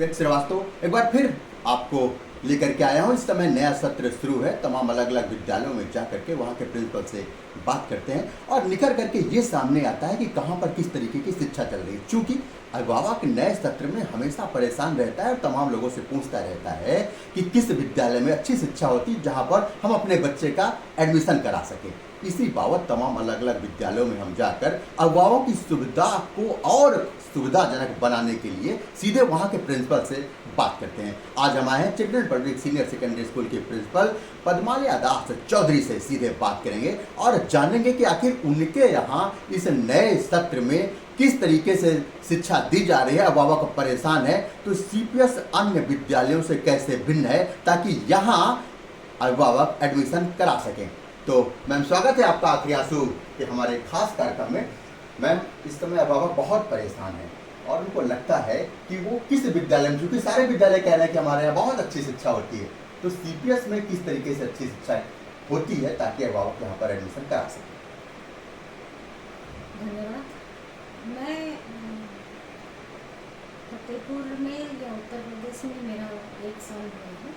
विवेक श्रीवास्तव एक बार फिर आपको लेकर के आया हूँ। इस समय नया सत्र शुरू है। तमाम अलग अलग विद्यालयों में जा करके वहाँ के प्रिंसिपल से बात करते हैं और निकल करके ये सामने आता है कि कहाँ पर किस तरीके की शिक्षा चल रही है। चूँकि अभिभावक नए सत्र में हमेशा परेशान रहता है और तमाम लोगों से पूछता रहता है कि किस विद्यालय में अच्छी शिक्षा होती है जहाँ पर हम अपने बच्चे का एडमिशन करा सकें। इसी बाबत तमाम अलग अलग विद्यालयों में हम जाकर अभिभावकों की सुविधा को और सुविधाजनक बनाने के लिए सीधे वहाँ के प्रिंसिपल से बात करते हैं। आज हम आए हैं children public senior secondary school के प्रिंसिपल पद्मालया दास चौधरी से सीधे बात करेंगे और जानेंगे कि आखिर उनके यहाँ इस नए सत्र में किस तरीके से शिक्षा दी जा रही है। अभिभावक परेशान है तो सीपीएस अन्य विद्यालयों से कैसे भिन्न है ताकि यहाँ अभिभावक एडमिशन करा सकें। तो मैम स्वागत है आपका आखिरी आंसू के हमारे खास कार्यक्रम में। मैम इस समय अभिभावक बहुत परेशान है और उनको लगता है कि वो किस विद्यालय में, क्योंकि सारे विद्यालय कह रहे हैं कि हमारे यहाँ बहुत अच्छी शिक्षा होती है, तो सीपीएस में किस तरीके से अच्छी शिक्षा होती है ताकि अभिभावक यहाँ पर एडमिशन करा सकें। धन्यवाद। मैं फतेहपुर में या उत्तर प्रदेश में मेरा 1 साल हुआ है।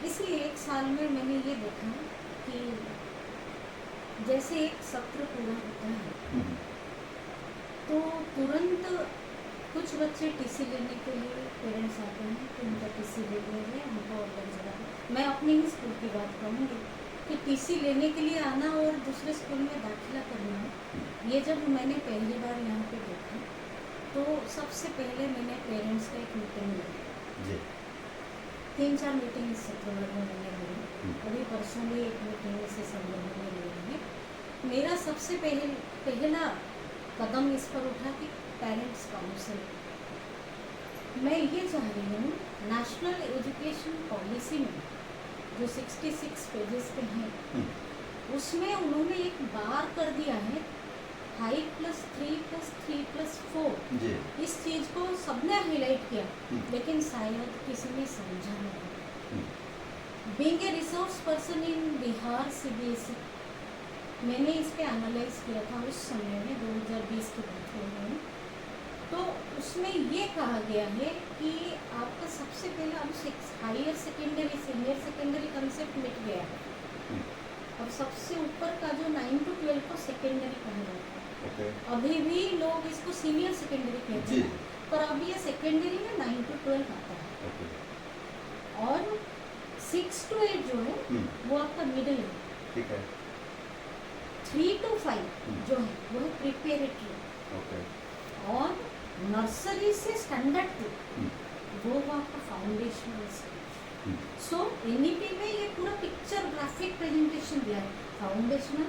इसी 1 साल में मैंने ये देखा कि जैसे एक सत्र पूरा होता है तो तुरंत कुछ बच्चे टीसी लेने के लिए पेरेंट्स आते हैं कि उनका टीसी ले लीजिए, हमको और लग जाएगा। मैं अपने ही स्कूल की बात कहूँगी कि टीसी लेने के लिए आना और दूसरे स्कूल में दाखिला करना, ये जब मैंने पहली बार यहाँ पे देखा तो सबसे पहले मैंने पेरेंट्स का एक मीटिंग ली। 3-4 मीटिंग इस सत्र भर में मैंने ली। अभी परसों भी एक मीटिंग इसी संदर्भ में ली है। मेरा सबसे पहला कदम इस पर उठा कि पेरेंट्स काउंसिल। मैं ये चाह रही हूँ नेशनल एजुकेशन पॉलिसी में जो 66 पेजेस पे हैं उसमें उन्होंने एक बार कर दिया है 5+3+3+4। इस चीज को सबने हाईलाइट किया लेकिन शायद किसी ने समझा नहीं। Being a resource person in Bihar CBSE, मैंने इस पे एनालाइज किया था उस समय में 2020 की बात हो रही है। तो उसमें ये कहा गया है कि आपका सबसे पहले अब higher secondary senior secondary concept मिट गया है। अब सबसे ऊपर का जो 9 to 12 को सेकेंडरी कहा जाता है। अभी भी लोग इसको सीनियर सेकेंडरी कहते हैं पर अभी ये सेकेंडरी में 9 to 12 आता है। और 6 to 8 जो है वो आपका मिडिल है। ठीक है। 3 to 5 जो है वो है प्रिपेरेटरी। और नर्सरी से स्टैंडर्ड 2 वो आपका फाउंडेशनल स्कूल। सो एनईपी में ये पूरा पिक्चर ग्राफिक प्रेजेंटेशन दिया है। फाउंडेशनल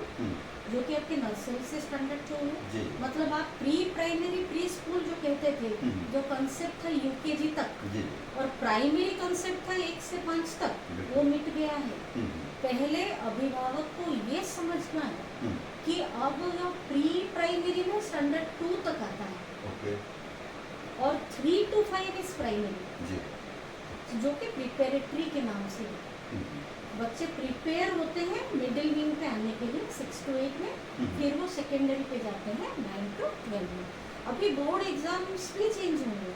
जो कि आपके नर्सरी से स्टैंडर्ड 2 है, मतलब आप प्री प्राइमरी प्री स्कूल जो कहते थे, जो कंसेप्ट था यूकेजी तक और प्राइमरी कंसेप्ट था 1 से 5 तक, वो मिट गया है। पहले अभिभावक को ये समझना है कि अब प्री प्राइमरी में स्टैंडर्ड 2 तक आता है और 3 to 5 इज प्राइमरी जो कि प्रिपेरेटरी के नाम से बच्चे प्रिपेयर होते हैं मिडिल विंग पे आने के लिए 6 to 8 में, फिर वो सेकेंडरी पे जाते हैं 9 to 12 में। अभी बोर्ड एग्जाम्स भी चेंज होंगे।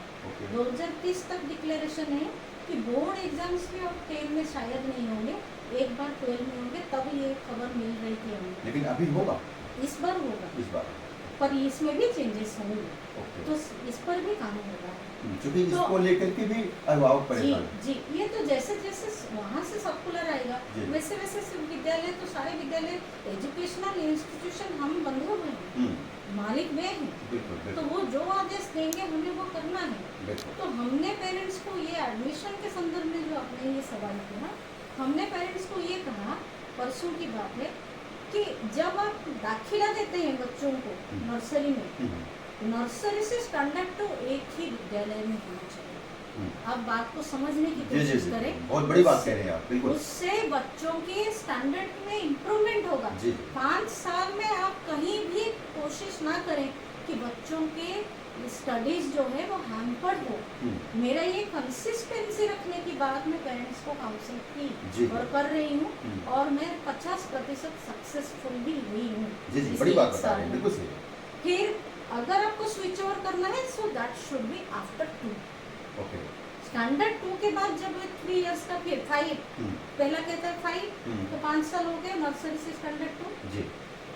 2030 तक डिक्लेरेशन है कि बोर्ड एग्जाम्स भी अब 10 में शायद नहीं होंगे, एक बार 12 में होंगे। तब ये खबर मिल रही थी हमें, लेकिन अभी होगा, इस बार होगा, इस बार पर इसमें भी चेंजेस होंगे। तो इस पर भी काम होगा क्योंकि इसको लेकर के भी अभिभावक परेशान हैं। जी, ये तो जैसे जैसे वहाँ से सर्कुलर आएगा वैसे वैसे विद्यालय तो सारे विद्यालय एजुकेशनल इंस्टीट्यूशन हम बंधे हुए हैं, मालिक वे हैं। तो वो जो आदेश देंगे हमें वो करना है। तो हमने पेरेंट्स को ये एडमिशन के संदर्भ में जो आपने ये सवाल किया, हमने पेरेंट्स को ये कहा, परसों की बात है, कि जब आप दाखिला देते हैं बच्चों को नर्सरी में, नर्सरी से स्टैंडर्ड तो एक ही विद्यालय में होना चाहिए। आप बात को समझने की कोशिश करें। बहुत बड़ी बात कह रहे हैं आप, बिल्कुल। उससे बच्चों के स्टैंडर्ड में इम्प्रूवमेंट होगा। 5 साल में आप कहीं भी कोशिश ना करें कि बच्चों के स्टडीज जो है वो हैम्पर्ड हो। मेरा ये कंसिस्टेंसी रखने की बात मैं पेरेंट्स को काउंसिल की और कर रही हूँ और मैं 50% सक्सेसफुल भी हुई हूँ। बड़ी बात बता रहे हैं, बिल्कुल सही। फिर अगर आपको स्विच ओवर करना है so that should be after 2। Standard 2 के बाद जब 3 इयर्स का फिर 5, हम्म, पहला कहता है 5, हम्म, तो 5 साल हो गए नर्सरी से स्टैंडर्ड 2, जी,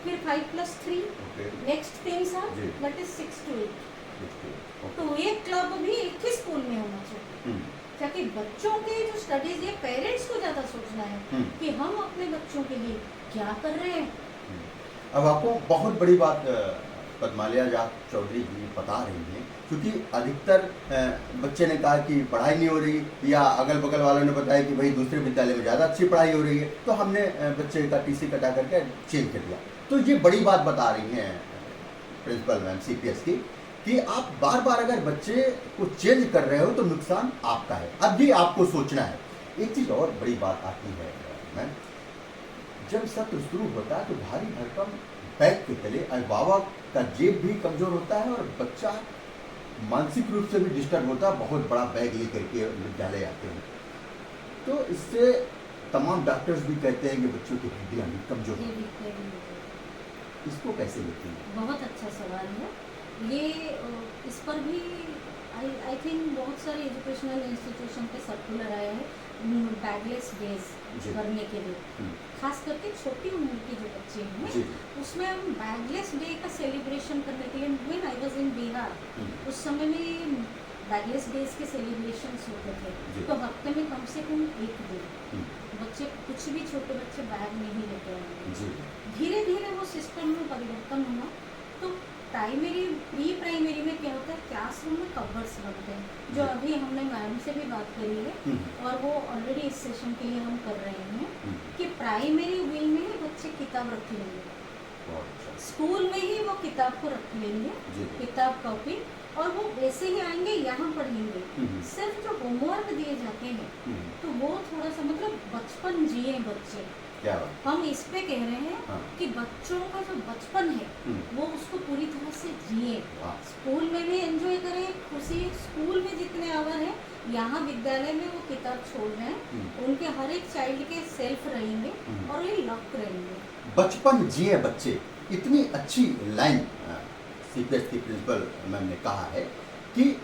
फिर 5 + 3, ओके, नेक्स्ट 3 साल, जी। That is 6 to 8। ओके, तो ये क्लब भी एक ही स्कूल में होना चाहिए, हम्म, ताकि बच्चों के जो स्टडीज, ये पेरेंट्स को ज़्यादा सोचना है हम्म। कि हम अपने बच्चों के लिए क्या कर रहे हैं। अब आपको बहुत बड़ी बात पद्मालया जाट चौधरी जी बता रही हैं, क्योंकि अधिकतर बच्चे ने कहा कि पढ़ाई नहीं हो रही, या अगल बगल वालों ने बताया कि भाई दूसरे विद्यालय में ज़्यादा अच्छी पढ़ाई हो रही है, तो हमने बच्चे का टीसी कटा करके चेंज कर दिया। तो ये बड़ी बात बता रही हैं प्रिंसिपल मैम सीपीएस की, कि आप बार बार अगर बच्चे को चेंज कर रहे हो तो नुकसान आपका है, अब भी आपको सोचना है। एक चीज़ और बड़ी बात आती है मैम, जब सत्र शुरू होता है तो भारी भरकम बैग के तले अभिभावक का जेब भी कमजोर होता है, और बच्चा मानसिक रूप से भी डिस्टर्ब होता है, बहुत बड़ा बैग लेकर के विद्यालय आते हैं। तो इससे तमाम डॉक्टर्स भी कहते हैं कि बच्चों की हड्डियां भी कमजोर ये होती भी हैं। इसको कैसे लेते हैं? बहुत अच्छा सवाल है ये। इस पर भी आई थिंक बहुत सारे एजुकेशनल इंस्टीट्यूशन पे सर्कुलर आए हैं बैगलेस डेज जी। करने के लिए, हम्म, खास करके छोटी उम्र के जो बच्चे हैं जी, उसमें हम बैगलेस डे का सेलिब्रेशन करने के लिए, when I was in Bihar, hmm, उस समय में बैगलेस डेज के सेलिब्रेशंस होते जी। थे, तो हफ्ते में कम से कम एक दिन हम्म, बच्चे, कुछ भी छोटे बच्चे बैग नहीं लेके आएंगे। जी, धीरे धीरे वो सिस्टम में परिवर्तन हुआ, तो प्राइमरी प्री प्राइमरी में क्या होता है, क्लासरूम में कवर्स बनते हैं, जो जी। अभी हमने मैम से भी बात करी है, हम्म, और वो ऑलरेडी इस सेशन के लिए हम कर रहे हैं हम्म, कि प्राइमरी विंग में ही बच्चे किताब रख लेंगे, बहुत अच्छा। स्कूल में ही वो किताब को रख लेंगे, जी, किताब कॉपी, और वो वैसे ही आएंगे, यहाँ पढ़ेंगे। हम्म, सिर्फ जो होमवर्क दिए जाते हैं हम्म, तो वो थोड़ा सा, मतलब बचपन जिए बच्चे, क्या बात। हम इस पे कह रहे हैं हाँ, कि बच्चों का जो बचपन है हम्म, वो उसको पूरी तरह से जिए, वाह, स्कूल में भी एंजॉय करें, खुशी, स्कूल में जितने आवर हैं, यहाँ विद्यालय में वो किताब छोड़ रहे हैं, हम्म, उनके हर एक चाइल्ड के सेल्फ रहेंगे हम्म। और ये लक रहेंगे। बचपन जिए बच्चे, इतनी अच्छी लाइन सीपीएस की प्रिंसिपल मैम ने कहा है कि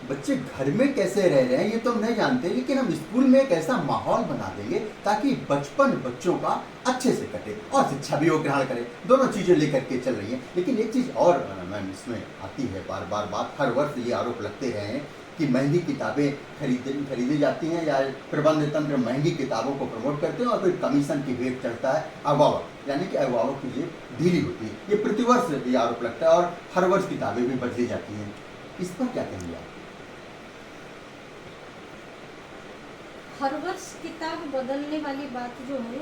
बच्चे घर में कैसे रह रहे हैं ये तो हम नहीं जानते, लेकिन हम स्कूल में एक ऐसा माहौल बना देंगे ताकि बचपन बच्चों का अच्छे से कटे और शिक्षा भी वो ग्रहण करें। दोनों चीज़ें लेकर के चल रही हैं। लेकिन एक चीज़ और मैम इसमें आती है, बार बार बात, हर वर्ष ये आरोप लगते रहे हैं कि महंगी किताबें खरीदी जाती हैं, या प्रबंध तंत्र महंगी किताबों को प्रमोट करते हैं और फिर कमीशन की रेट चढ़ता है, अभिभावक यानी कि अभिभावक की जेब ढीली होती है। ये प्रतिवर्ष ये आरोप लगता है और हर वर्ष किताबें भी बदली जाती हैं। इस पर क्या कहेंगे आप? हर वर्ष किताब बदलने वाली बात जो है,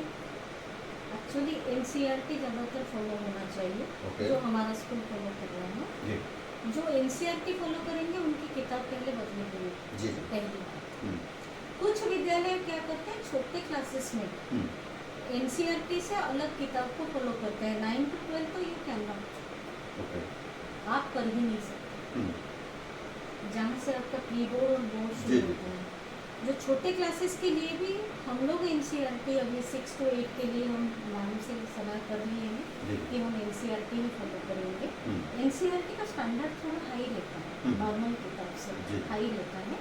एक्चुअली एनसीईआरटी ज़्यादातर फॉलो होना चाहिए, ओके। जो हमारा स्कूल फॉलो कर रहा है। जी, जो एनसीईआरटी फॉलो करेंगे उनकी किताब पहले बदलेगी, जी, पहली बात। हम्म, कुछ विद्यालय क्या करते हैं, छोटे क्लासेस में हम्म, एनसीईआरटी से अलग किताब को फॉलो करते हैं। 9 to 12 तो ये कैन नॉट, ओके, आप कर ही नहीं सकते, हम्म, जहाँ से आपका प्री बोर्ड और बोर्ड जी, शुरू जी। होता है। जो छोटे क्लासेस के लिए भी हम लोग एनसीईआरटी अभी 6 to 8 के लिए हम मैम से सलाह कर लिए हैं जी, कि हम एनसीईआरटी ही फॉलो करेंगे। हम्म, एनसीईआरटी का स्टैंडर्ड थोड़ा हाई रहता है, हम्म। नॉर्मल किताब से जी। हाई रहता है।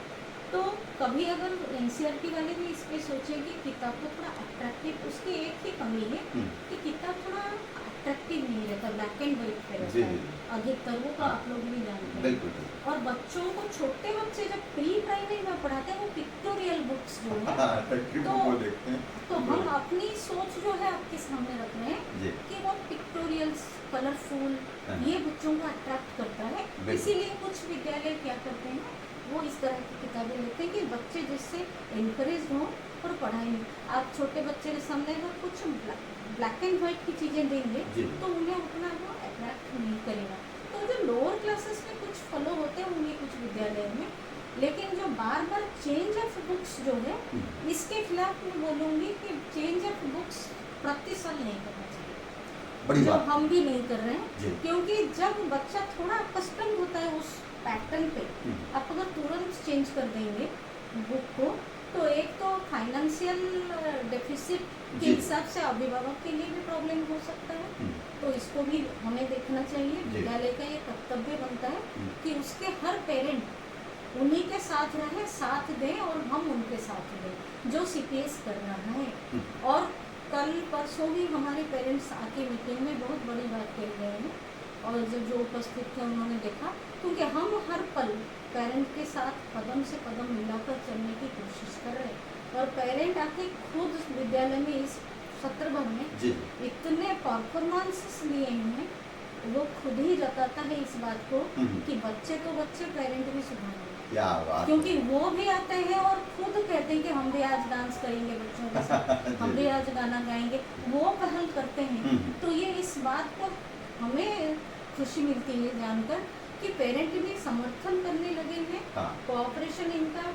तो कभी अगर एनसीईआरटी वाले भी इस पे सोचें कि किताब को थोड़ा अट्रैक्टिव, उसकी एक ही कमी है हम्म, कि किताब थोड़ा अट्रैक्टिव नहीं रहता, ब्लैक एंड वाइट पे जी, रहता है जी। अधिकतर, वो हाँ। आप लोग भी जानते हैं। बिल्कुल, बिल्कुल। और बच्चों को, छोटे बच्चे जब प्री प्राइमरी में पढ़ाते हैं, वो पिक्टोरियल बुक्स जो है, हाँ, तकरीबन तो- वो देखते हैं। तो हम अपनी सोच जो है आपके सामने रख रहे हैं जी, कि वो पिक्टोरियल्स, कलरफुल, हाँ। ये बच्चों को अट्रैक्ट करता है। बिल्कुल। इसीलिए कुछ विद्यालय क्या करते हैं, वो इस तरह की किताबें लेते हैं कि बच्चे जिससे इनकरेज हों और पढ़ाई में। आप छोटे बच्चे के सामने अगर कुछ ब्लैक एंड वाइट की चीज़ें देंगे जी। तो उन्हें उतना वो अट्रैक्ट नहीं करेगा। तो जो लोअर क्लासेस में कुछ फॉलो होते होंगे कुछ विद्यालय में, लेकिन जो बार बार चेंज ऑफ बुक्स जो है, हम्म, इसके खिलाफ मैं बोलूँगी कि चेंज ऑफ बुक्स प्रति साल नहीं करना चाहिए, बड़ी जो बात। हम भी नहीं कर रहे जी। हैं। क्योंकि जब बच्चा थोड़ा कस्टम होता है उस पैटर्न पे, हम्म, आप अगर तुरंत चेंज कर देंगे बुक को, तो एक तो फाइनेंशियल डेफिसिट के जी। हिसाब से अभिभावक के लिए भी प्रॉब्लम हो सकता है। हम्म, तो इसको भी हमें देखना चाहिए, जी। विद्यालय का ये कर्तव्य बनता है हम्म, कि उसके हर पेरेंट उन्हीं के साथ रहें, साथ दें और हम उनके साथ दें जो सीपीएस कर रहा है। और कल परसों भी हमारे पेरेंट्स आके मीटिंग में बहुत बड़ी बात कह गए हैं और जो उपस्थित थे उन्होंने देखा, क्योंकि हम हर पल पेरेंट के साथ कदम से कदम मिलाकर चलने की कोशिश कर रहे हैं। और पेरेंट आके खुद विद्यालय में इस सत्र भर में इतने परफॉर्मेंसेस लिए हैं, वो खुद ही जताता है इस बात को कि बच्चे तो बच्चे, पेरेंट भी सुधारेंगे। क्या बात, क्योंकि वो भी आते हैं और खुद कहते हैं कि हम भी आज डांस करेंगे बच्चों के साथ, हम भी आज गाना गाएंगे, वो पहल करते हैं। तो ये इस बात को हमें खुशी मिलती है जानकर कि पेरेंट भी समर्थन करने लगे हैं। कोऑपरेशन इनका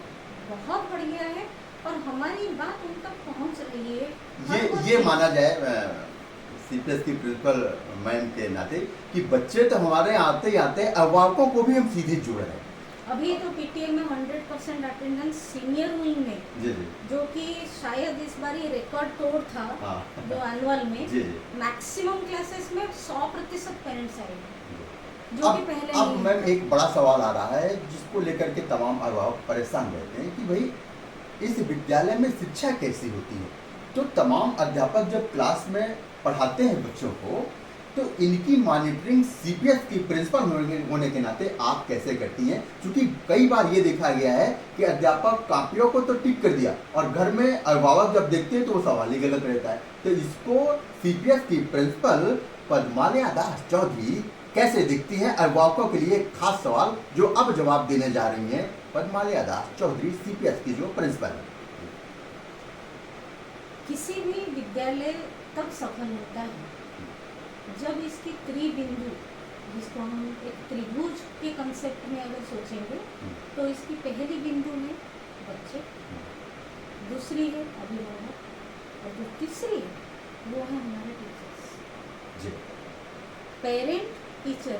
बहुत बढ़िया है और हमारी बात उन तक पहुंच रही है। ये माना जाए सीपीएस की प्रिंसिपल मैम के नाते कि बच्चे तो हमारे आते ही आते हैं, अभिभावकों को भी हम सीधे जोड़ रहे हैं। अभी तो पीटीए में 100% अटेंडेंस सीनियर विंग में, जो कि शायद इस बार ये रिकॉर्ड तोड़ था। जो एनुअल में मैक्सिमम क्लासेस में 100% पेरेंट्स आए, जो कि पहले अब मैम एक बड़ा सवाल आ रहा है जिसको लेकर के तमाम अभिभावक परेशान रहते हैं कि भाई इस विद्यालय में शिक्षा कैसी होती है। तो तमाम अध्यापक जब क्लास में पढ़ाते हैं बच्चों को, तो इनकी मॉनिटरिंग सीपीएस की प्रिंसिपल होने के नाते आप कैसे करती हैं? क्योंकि कई बार ये देखा गया है कि अध्यापक कॉपियों को तो टिक कर दिया और घर में अभिभावक जब देखते हैं तो वो सवाल ही गलत रहता है। तो इसको सीपीएस की प्रिंसिपल पद्मालया दास चौधरी कैसे दिखती हैं? अभिभावकों के लिए एक खास सवाल जो अब जवाब देने जा रही हैं पद्मालया दास चौधरी, सीपीएस की जो प्रिंसिपल है। किसी भी विद्यालय तब सफल होता है जब इसकी त्रिबिंदु, जिसको हम एक त्रिभुज के कंसेप्ट में अगर सोचेंगे तो इसकी पहली बिंदु है बच्चे, दूसरी है अभिभावक और जो तीसरी है वो है हमारे टीचर्स। पेरेंट टीचर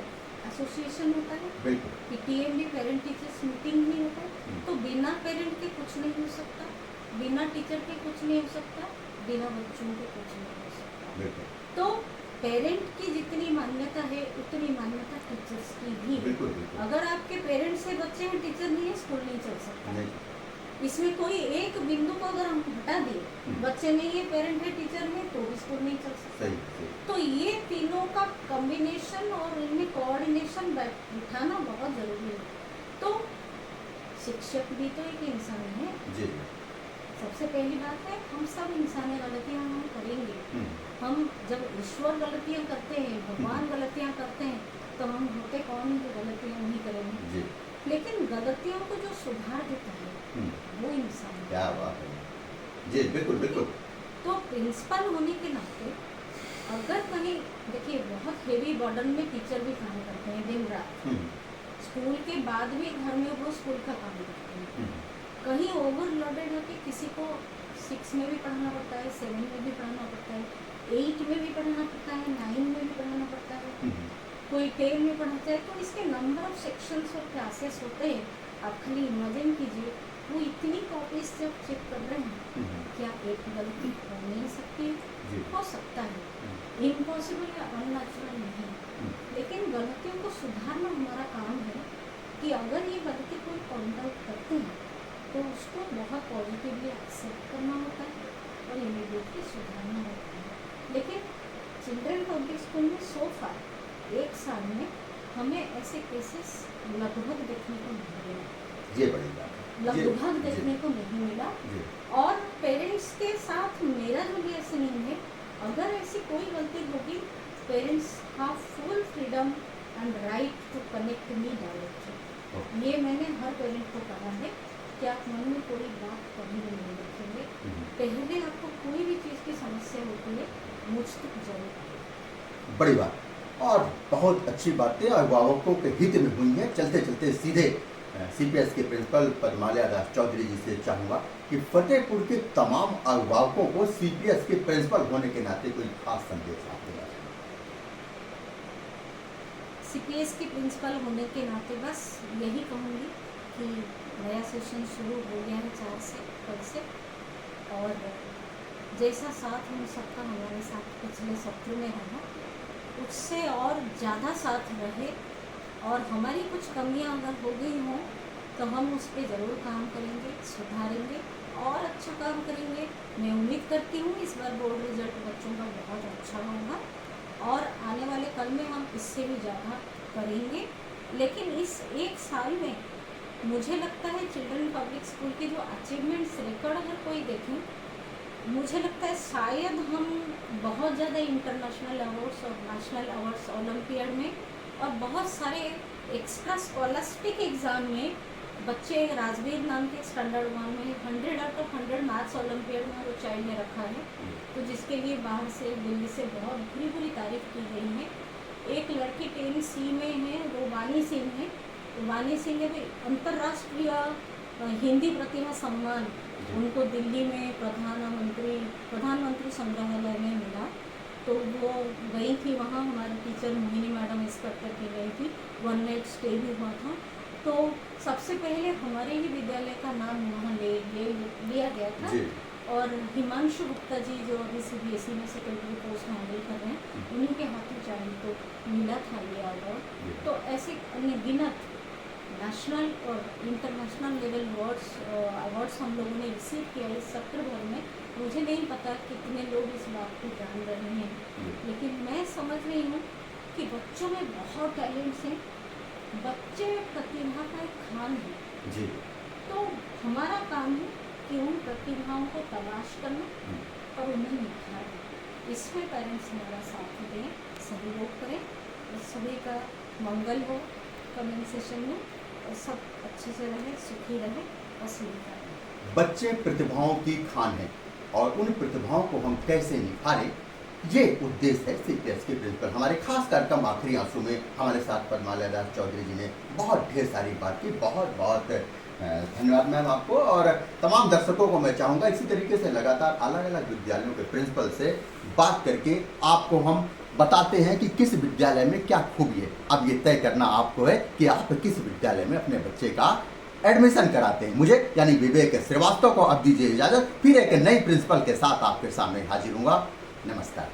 एसोसिएशन होता है, पीटीए में पेरेंट टीचर्स मीटिंग भी होता है। तो बिना पेरेंट के कुछ नहीं हो सकता, बिना टीचर के कुछ नहीं हो सकता, बिना बच्चों के कुछ नहीं हो सकता। तो पेरेंट की जितनी मान्यता है उतनी मान्यता टीचर्स की भी है। अगर आपके पेरेंट्स से बच्चे हैं, टीचर नहीं है, स्कूल नहीं चल सकता। इसमें कोई एक बिंदु को अगर हम हटा दिए, बच्चे नहीं है, पेरेंट है, टीचर है, तो भी स्कूल नहीं चल सकता। तो ये तीनों का कॉम्बिनेशन और इनमें कोऑर्डिनेशन बिठाना बहुत जरूरी है। तो शिक्षक भी तो एक इंसान है। सबसे पहली बात है, हम सब इंसानी गलतियां हम करेंगे। हम जब ईश्वर गलतियां करते हैं, भगवान गलतियां करते हैं, तो हम होते कौन है जो गलतियां नहीं करेंगे। लेकिन गलतियों को जो सुधार देता है वो इंसान है। क्या बात है जी, बिल्कुल। तो प्रिंसिपल होने के नाते अगर कहीं देखिए बहुत हेवी बर्डन में टीचर भी काम करते हैं दिन रात, स्कूल के बाद भी घर में वो स्कूल का काम करते हैं। कहीं ओवरलोडेड होकर किसी को 6 में भी पढ़ाना पड़ता है, 7 में भी पढ़ाना पड़ता है, 8 में भी पढ़ाना पड़ता है, 9 में भी पढ़ाना पड़ता है, कोई 10 में पढ़ाता है। तो इसके नंबर ऑफ सेक्शंस और क्लासेस होते हैं। आप खाली इमेजिन कीजिए, वो इतनी कॉपीज जब चेक कर रहे हैं, क्या एक गलती हो नहीं सकती? हो सकता है, इम्पॉसिबल या अननेचुरल नहीं। लेकिन गलतियों को सुधारना हमारा काम है कि अगर ये गलती कोई पॉइंट आउट करते हैं तो उसको बहुत पॉजिटिवली एक्सेप्ट करना होता है और इमीडिएटली सुधारना होता है। लेकिन चिल्ड्रन पब्लिक स्कूल में सो फार 1 साल में हमें ऐसे केसेस लगभग देखने को नहीं मिला। ये बड़ी बात है, लगभग देखने को नहीं मिला। और पेरेंट्स के साथ मेरा जो भी ऐसे नहीं है, अगर ऐसी कोई गलती होगी, parents have full freedom and right to connect me directly. ये मैंने हर पेरेंट को कहा है कि आप मन में कोई बात कभी भी नहीं रखेंगे। पहले आपको कोई भी चीज़ की समस्या होती है, मुझ तक जरूर। बड़ी बात और बहुत अच्छी बातें अभिभावकों के हित में हुई हैं। चलते चलते सीधे सीपीएस के प्रिंसिपल पद्मालया दास चौधरी जी से चाहूँगा कि फतेहपुर के तमाम अभिभावकों को सीपीएस के प्रिंसिपल होने के नाते कोई खास संदेश आपके पास? सीपीएस की प्रिंसिपल होने के नाते बस यही कहूँगी कि नया सेशन शुरू हो गया है 4 से कल से, और जैसा साथ हम सबका हमारे साथ पिछले सत्र में रहा, उससे और ज़्यादा साथ रहे। और हमारी कुछ कमियां अगर हो गई हों तो हम उस पर ज़रूर काम करेंगे, सुधारेंगे और अच्छा काम करेंगे। मैं उम्मीद करती हूँ इस बार बोर्ड रिजल्ट बच्चों का बहुत अच्छा होगा और आने वाले कल में हम इससे भी ज़्यादा करेंगे। लेकिन इस एक साल में मुझे लगता है चिल्ड्रन पब्लिक स्कूल के जो अचीवमेंट्स रिकॉर्ड अगर कोई देखें, मुझे लगता है शायद हम बहुत ज़्यादा इंटरनेशनल अवार्ड्स और नेशनल अवार्ड्स ओलंपियाड में और बहुत सारे एक्स्ट्रा स्कॉलस्टिक एग्ज़ाम में बच्चे, राजवीर नाम के स्टैंडर्ड 1 में 100 आउट ऑफ 100 मैथ्स ओलंपियाड में वो चाइल्ड ने रखा है। तो जिसके लिए बाहर से, दिल्ली से बहुत बुरी बुरी तारीफ की गई है। एक लड़की 10C में है, वो वानी सिंह है। वानी सिंह ने भी अंतर्राष्ट्रीय हिंदी प्रतिभा सम्मान उनको दिल्ली में प्रधानमंत्री संग्रहालय में मिला। तो वो गई थी वहाँ, हमारी टीचर मोहिनी मैडम इंस्पेक्टर की गई थी, 1 नाइट स्टे भी हुआ था। तो सबसे पहले हमारे ही विद्यालय का नाम वहाँ लिया गया था। और हिमांशु गुप्ता जी जो अभी CBSE में सेक्रेटरी पोस्ट हैंडल कर रहे हैं, उन्हीं के हाथों चाइल्ड को मिला था ये अवार्ड। तो ऐसे अनगिनत नेशनल और इंटरनेशनल लेवल अवार्ड्स हम लोगों ने रिसीव किया इस सत्र भर में। मुझे नहीं पता कितने लोग इस बात को जान रहे हैं, लेकिन मैं समझ रही हूँ कि बच्चों में बहुत टैलेंट्स हैं। बच्चे प्रतिभा का एक खान है जी। तो हमारा काम है कि उन प्रतिभाओं को तलाश करना और उन्हें निखारना। इसमें पेरेंट्स हमारा साथ दें, सहयोग करें और सभी का मंगल हो कमेंट सेशन में, और सब अच्छे से रहे, सुखी रहे और सुविधा रहे। बच्चे प्रतिभाओं की खान है और उन प्रतिभाओं को हम कैसे निखारें, ये उद्देश्य है CPS के प्रिंसिपल हमारे। खास कार्यक्रम आखिरी आंसू में हमारे साथ परमाल्या दास चौधरी जी ने बहुत ढेर सारी बात की। बहुत बहुत धन्यवाद मैम आपको। और तमाम दर्शकों को मैं चाहूँगा इसी तरीके से लगातार अलग अलग विद्यालयों के प्रिंसिपल से बात करके आपको हम बताते हैं कि किस विद्यालय में क्या खूबी है। अब ये तय करना आपको है कि आप किस विद्यालय में अपने बच्चे का एडमिशन कराते हैं। मुझे यानी विवेक श्रीवास्तव को अब दीजिए इजाजत। फिर एक नई प्रिंसिपल के साथ आपके सामने हाजिर हूँगा। नमस्कार।